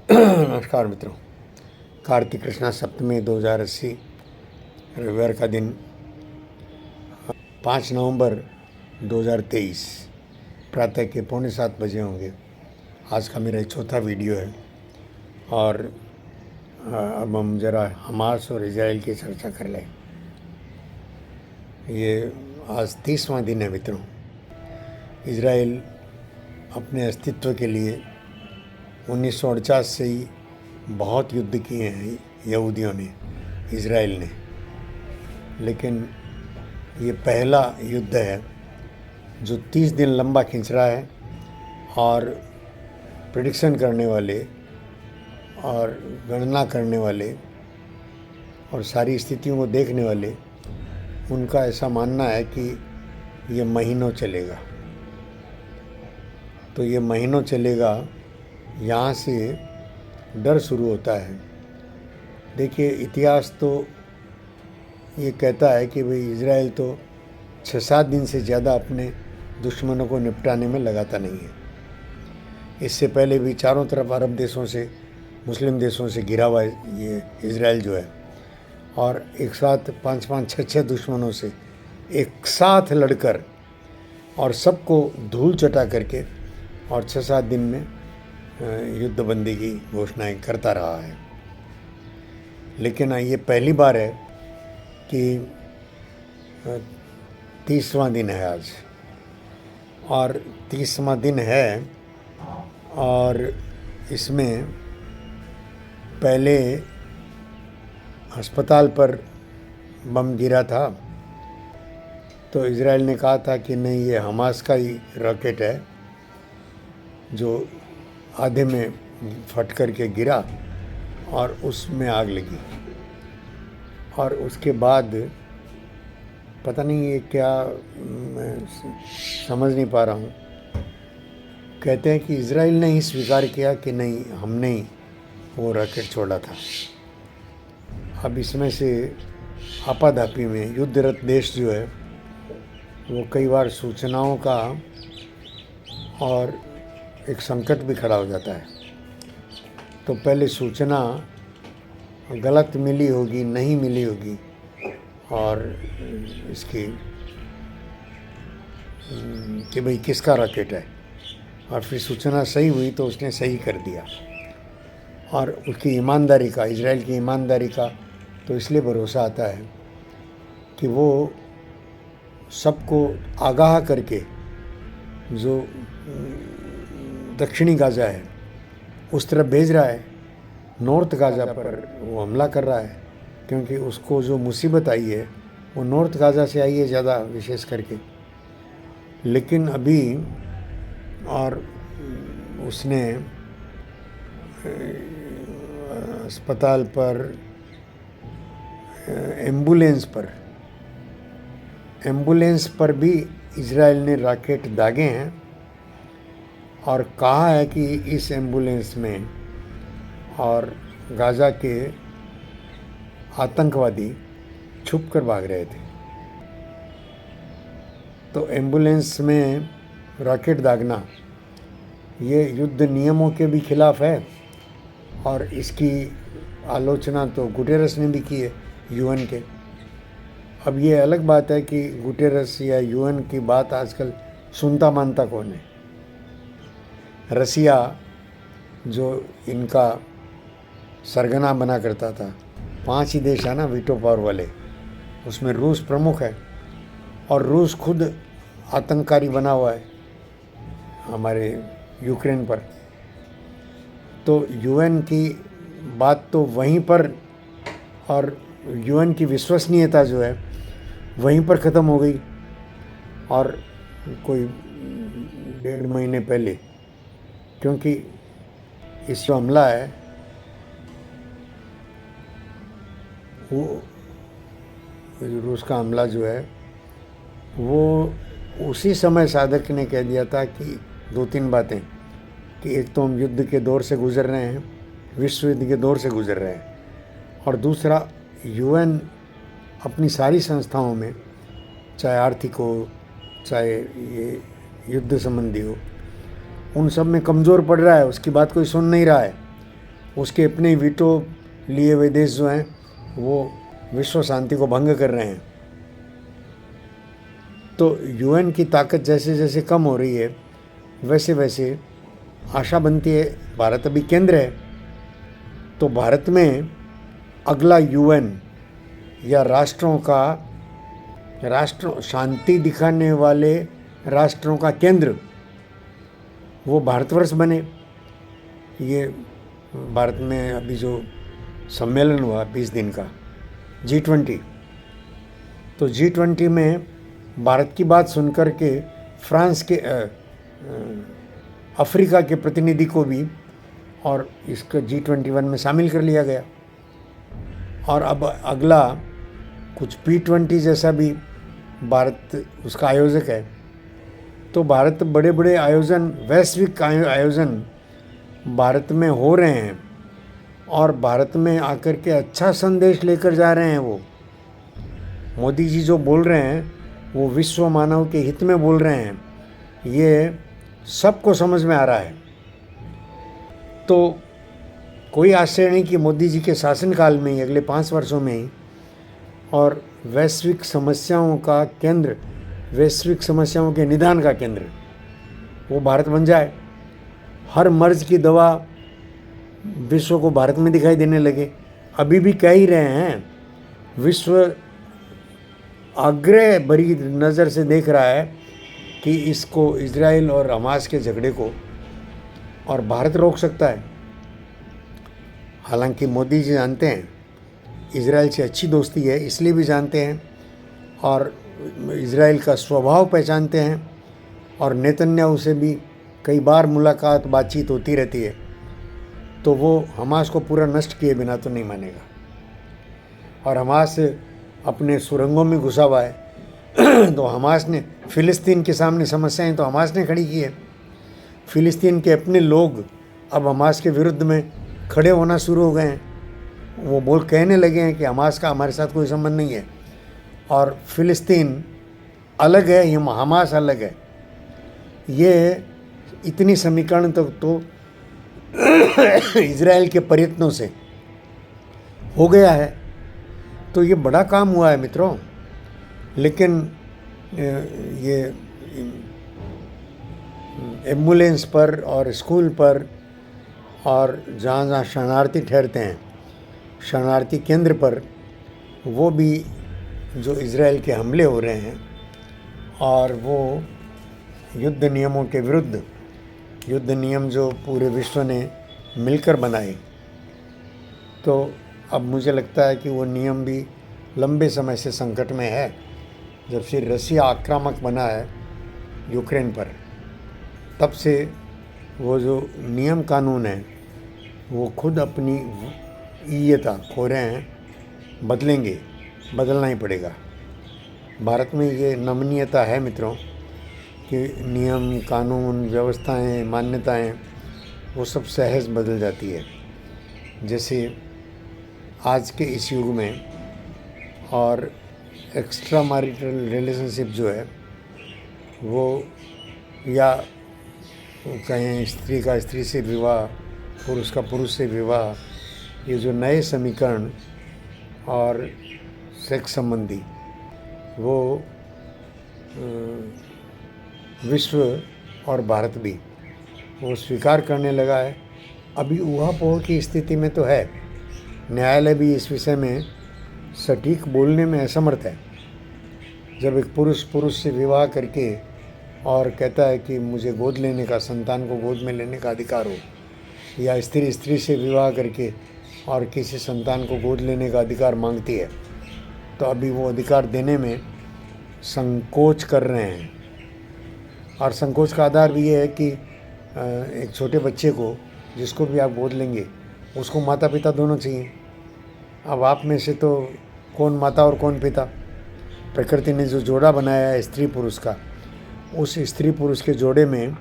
नमस्कार मित्रों। कार्तिक कृष्णा सप्तमी 2080 रविवार का दिन 5 नवंबर 2023 प्रातः के 6:45 बजे होंगे। आज का मेरा चौथा वीडियो है और अब हम ज़रा हमास और इजराइल की चर्चा कर लें। ये आज 30वां दिन है मित्रों। इजराइल अपने अस्तित्व के लिए 1949 से ही बहुत युद्ध किए हैं यहूदियों ने, इजराइल ने, लेकिन ये पहला युद्ध है जो 30 दिन लंबा खिंच रहा है। और प्रेडिक्शन करने वाले और गणना करने वाले और सारी स्थितियों को देखने वाले, उनका ऐसा मानना है कि ये महीनों चलेगा। तो ये महीनों चलेगा, यहाँ से डर शुरू होता है। देखिए, इतिहास तो ये कहता है कि भाई इजराइल तो 6-7 दिन से ज़्यादा अपने दुश्मनों को निपटाने में लगाता नहीं है। इससे पहले भी चारों तरफ अरब देशों से, मुस्लिम देशों से घिरा हुआ ये इजराइल जो है, और एक साथ 5-5, 6-6 दुश्मनों से एक साथ लड़कर और सबको धूल चटा करके और 6-7 दिन में युद्धबंदी की घोषणाएं करता रहा है। लेकिन ये पहली बार है कि 30वां दिन है आज, और 30वां दिन है और इसमें पहले अस्पताल पर बम गिरा था तो इजराइल ने कहा था कि नहीं, ये हमास का ही रॉकेट है जो आधे में फट कर के गिरा और उसमें आग लगी। और उसके बाद पता नहीं ये क्या, मैं समझ नहीं पा रहा हूँ। कहते हैं कि इजराइल ने ही स्वीकार किया कि नहीं, हमने ही वो रॉकेट छोड़ा था। अब इसमें से आपाधापी में युद्धरत देश जो है वो कई बार सूचनाओं का और एक संकट भी खड़ा हो जाता है। तो पहले सूचना गलत मिली होगी, नहीं मिली होगी, और इसकी कि भाई किसका रॉकेट है, और फिर सूचना सही हुई तो उसने सही कर दिया। और उसकी ईमानदारी का, इजराइल की ईमानदारी का तो इसलिए भरोसा आता है कि वो सबको आगाह करके जो दक्षिणी गाज़ा है उस तरफ भेज रहा है। नॉर्थ गाज़ा पर वो हमला कर रहा है, क्योंकि उसको जो मुसीबत आई है वो नॉर्थ गाज़ा से आई है ज़्यादा, विशेष करके। लेकिन अभी और उसने अस्पताल पर, एम्बुलेंस पर भी इजराइल ने रॉकेट दागे हैं और कहा है कि इस एम्बुलेंस में और गाज़ा के आतंकवादी छुप कर भाग रहे थे। तो एम्बुलेंस में रॉकेट दागना ये युद्ध नियमों के भी खिलाफ है, और इसकी आलोचना तो गुटेरस ने भी की है, यूएन के। अब ये अलग बात है कि गुटेरस या यूएन की बात आजकल सुनता मानता कौन है। रसिया जो इनका सरगना बना करता था, 5 ही देश है ना वीटो पावर वाले, उसमें रूस प्रमुख है, और रूस खुद आतंककारी बना हुआ है हमारे यूक्रेन पर। तो यूएन की बात तो वहीं पर, और यूएन की विश्वसनीयता जो है वहीं पर ख़त्म हो गई। और कोई 1.5 महीने पहले, क्योंकि इस जो हमला है वो रूस का हमला जो है वो उसी समय साधक ने कह दिया था कि 2-3 बातें, कि एक तो हम युद्ध के दौर से गुजर रहे हैं, विश्व युद्ध के दौर से गुजर रहे हैं, और दूसरा यूएन अपनी सारी संस्थाओं में, चाहे आर्थिक हो, चाहे ये युद्ध संबंधी हो, उन सब में कमज़ोर पड़ रहा है। उसकी बात कोई सुन नहीं रहा है। उसके अपने वीटो लिए हुए देश जो हैं वो विश्व शांति को भंग कर रहे हैं। तो यूएन की ताकत जैसे जैसे कम हो रही है वैसे वैसे आशा बनती है, भारत अभी केंद्र है, तो भारत में अगला यूएन या राष्ट्र शांति दिखाने वाले राष्ट्रों का केंद्र वो भारतवर्ष बने। ये भारत में अभी जो सम्मेलन हुआ 20 दिन का G20, तो G20 में भारत की बात सुनकर के फ्रांस के अफ्रीका के प्रतिनिधि को भी और इसका G21 में शामिल कर लिया गया। और अब अगला कुछ P20 जैसा भी भारत उसका आयोजक है। तो भारत बड़े बड़े आयोजन, वैश्विक आयोजन भारत में हो रहे हैं और भारत में आकर के अच्छा संदेश लेकर जा रहे हैं। वो मोदी जी जो बोल रहे हैं वो विश्व मानव के हित में बोल रहे हैं, ये सबको समझ में आ रहा है। तो कोई आश्चर्य नहीं कि मोदी जी के शासनकाल में ही, अगले 5 वर्षों में ही, और वैश्विक समस्याओं का केंद्र, वैश्विक समस्याओं के निदान का केंद्र वो भारत बन जाए। हर मर्ज की दवा विश्व को भारत में दिखाई देने लगे। अभी भी कह ही रहे हैं, विश्व आग्रह भरी नज़र से देख रहा है कि इसको, इजराइल और हमास के झगड़े को, और भारत रोक सकता है। हालांकि मोदी जी जानते हैं इजराइल से अच्छी दोस्ती है, इसलिए भी जानते हैं और इजराइल का स्वभाव पहचानते हैं, और नेतन्याहू से भी कई बार मुलाकात बातचीत होती रहती है। तो वो हमास को पूरा नष्ट किए बिना तो नहीं मानेगा। और हमास अपने सुरंगों में घुसा हुआ है तो हमास ने, फ़िलिस्तीन के सामने समस्याएं तो हमास ने खड़ी की है। फ़िलिस्तीन के अपने लोग अब हमास के विरुद्ध में खड़े होना शुरू हो गए हैं। वो कहने लगे हैं कि हमास का हमारे साथ कोई संबंध नहीं है और फ़िलिस्तीन अलग है, ये हमास अलग है। ये इतनी समीकरण तक तो इजराइल के प्रयत्नों से हो गया है। तो ये बड़ा काम हुआ है मित्रों। लेकिन ये एम्बुलेंस पर और स्कूल पर और जहाँ जहाँ शरणार्थी ठहरते हैं, शरणार्थी केंद्र पर, वो भी जो इजराइल के हमले हो रहे हैं और वो युद्ध नियमों के विरुद्ध, युद्ध नियम जो पूरे विश्व ने मिलकर बनाए, तो अब मुझे लगता है कि वो नियम भी लंबे समय से संकट में है। जब से रसिया आक्रामक बना है यूक्रेन पर, तब से वो जो नियम कानून है वो खुद अपनी ईयता खो रहे हैं। बदलेंगे, बदलना ही पड़ेगा। भारत में ये नमनीयता है मित्रों कि नियम, कानून, व्यवस्थाएं, मान्यताएं वो सब सहज बदल जाती है। जैसे आज के इस युग में, और एक्स्ट्रा मैरिटल रिलेशनशिप जो है वो, या कहें स्त्री का स्त्री से विवाह, पुरुष का पुरुष से विवाह, ये जो नए समीकरण और सेक्स संबंधी वो विश्व और भारत भी वो स्वीकार करने लगा है। अभी ऊहापोह की स्थिति में तो है। न्यायालय भी इस विषय में सटीक बोलने में असमर्थ है। जब एक पुरुष पुरुष से विवाह करके और कहता है कि मुझे गोद लेने का, संतान को गोद में लेने का अधिकार हो, या स्त्री स्त्री से विवाह करके और किसी संतान को गोद लेने का अधिकार मांगती है, तो अभी वो अधिकार देने में संकोच कर रहे हैं। और संकोच का आधार भी ये है कि एक छोटे बच्चे को, जिसको भी आप गोद लेंगे, उसको माता पिता दोनों चाहिए। अब आप में से तो कौन माता और कौन पिता? प्रकृति ने जो जोड़ा बनाया है स्त्री पुरुष का, उस स्त्री पुरुष के जोड़े में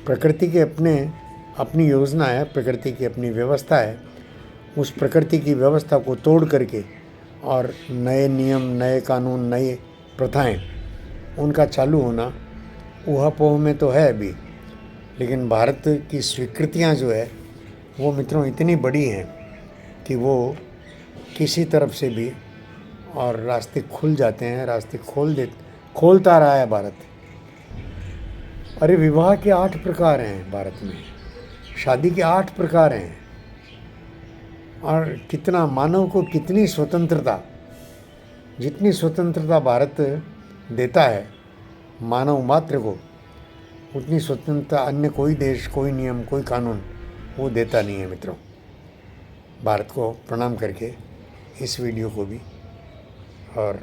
प्रकृति के अपनी योजना है, प्रकृति की अपनी व्यवस्था है। उस प्रकृति की व्यवस्था को तोड़ करके और नए नियम, नए कानून, नए प्रथाएं उनका चालू होना ऊहापोह में तो है अभी। लेकिन भारत की स्वीकृतियां जो है वो मित्रों इतनी बड़ी हैं कि वो किसी तरफ से भी और रास्ते खुल जाते हैं, रास्ते खोलता रहा है भारत। अरे विवाह के 8 प्रकार हैं भारत में, शादी के 8 प्रकार हैं, और कितना मानव को कितनी स्वतंत्रता, जितनी स्वतंत्रता भारत देता है मानव मात्र को, उतनी स्वतंत्रता अन्य कोई देश, कोई नियम, कोई कानून वो देता नहीं है मित्रों। भारत को प्रणाम करके इस वीडियो को भी और